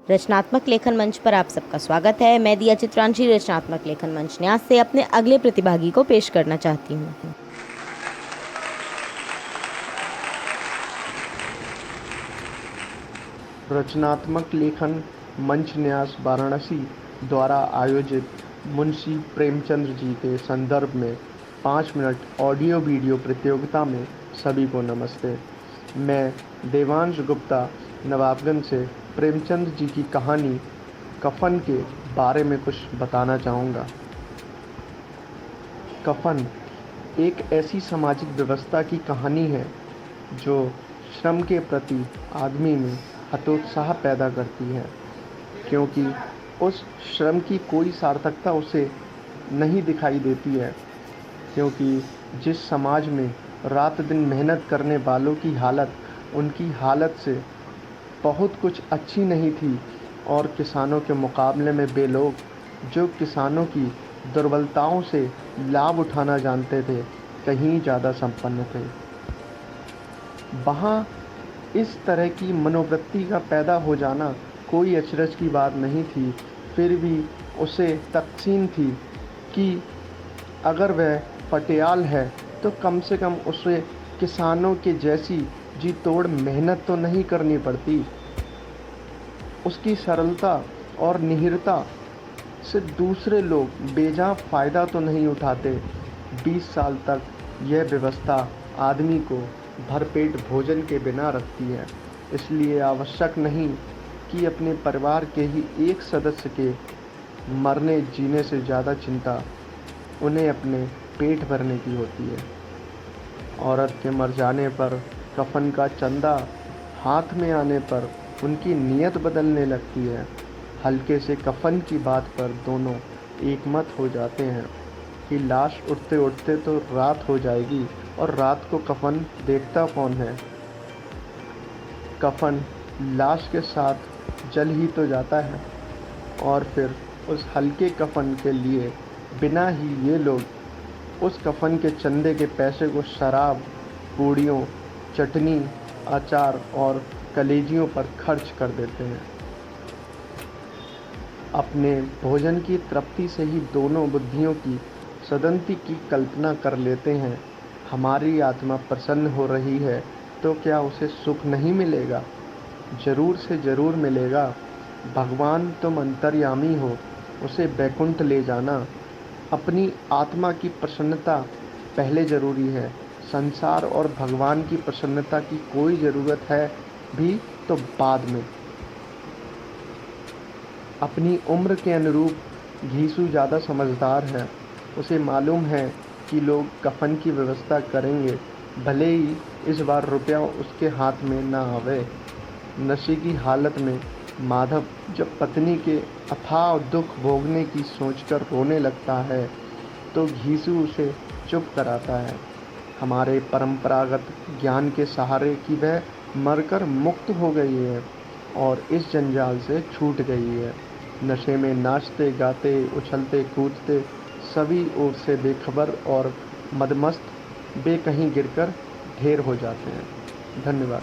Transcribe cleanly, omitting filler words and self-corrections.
रचनात्मक लेखन मंच पर आप सबका स्वागत है। मैं दिया चित्रांशी रचनात्मक लेखन मंच न्यास से अपने अगले प्रतिभागी को पेश करना चाहती हूँ। रचनात्मक लेखन मंच न्यास वाराणसी द्वारा आयोजित मुंशी प्रेमचंद जी के संदर्भ में 5 मिनट ऑडियो वीडियो प्रतियोगिता में सभी को नमस्ते। मैं देवांश गुप्ता नवाबगंज से प्रेमचंद जी की कहानी कफन के बारे में कुछ बताना चाहूँगा। कफन एक ऐसी सामाजिक व्यवस्था की कहानी है जो श्रम के प्रति आदमी में हतोत्साह पैदा करती है, क्योंकि उस श्रम की कोई सार्थकता उसे नहीं दिखाई देती है। क्योंकि जिस समाज में रात दिन मेहनत करने वालों की हालत उनकी हालत से बहुत कुछ अच्छी नहीं थी, और किसानों के मुकाबले में वे लोग जो किसानों की दुर्बलताओं से लाभ उठाना जानते थे कहीं ज़्यादा संपन्न थे। वहाँ इस तरह की मनोवृत्ति का पैदा हो जाना कोई अचरज की बात नहीं थी। फिर भी उसे तकसीम थी कि अगर वह पटियाल है तो कम से कम उसे किसानों के जैसी जी तोड़ मेहनत तो नहीं करनी पड़ती। उसकी सरलता और निहिरता से दूसरे लोग बेजा फ़ायदा तो नहीं उठाते। 20 साल तक यह व्यवस्था आदमी को भरपेट भोजन के बिना रखती है। इसलिए आवश्यक नहीं कि अपने परिवार के ही एक सदस्य के मरने जीने से ज़्यादा चिंता उन्हें अपने पेट भरने की होती है। औरत के मर जाने पर कफन का चंदा हाथ में आने पर उनकी नीयत बदलने लगती है। हल्के से कफन की बात पर दोनों एकमत हो जाते हैं कि लाश उठते उठते तो रात हो जाएगी, और रात को कफन देखता कौन है। कफन लाश के साथ जल ही तो जाता है, और फिर उस हल्के कफन के लिए बिना ही ये लोग उस कफन के चंदे के पैसे को शराब, पूड़ियों, चटनी, अचार और कलेजियों पर खर्च कर देते हैं। अपने भोजन की तृप्ति से ही दोनों बुद्धियों की सदंती की कल्पना कर लेते हैं। हमारी आत्मा प्रसन्न हो रही है तो क्या उसे सुख नहीं मिलेगा? जरूर से ज़रूर मिलेगा। भगवान तुम अंतर्यामी हो, उसे बैकुंठ ले जाना। अपनी आत्मा की प्रसन्नता पहले ज़रूरी है। संसार और भगवान की प्रसन्नता की कोई ज़रूरत है भी तो बाद में। अपनी उम्र के अनुरूप घीसू ज़्यादा समझदार है। उसे मालूम है कि लोग कफन की व्यवस्था करेंगे, भले ही इस बार रुपया उसके हाथ में ना आवे। नशे की हालत में माधव जब पत्नी के अथाह दुख भोगने की सोचकर रोने लगता है तो घीसू उसे चुप कराता है। हमारे परंपरागत ज्ञान के सहारे कि वह मरकर मुक्त हो गई है और इस जंजाल से छूट गई है। नशे में नाचते गाते उछलते कूदते सभी ओर से बेखबर और मदमस्त वे कहीं गिरकर ढेर हो जाते हैं। धन्यवाद।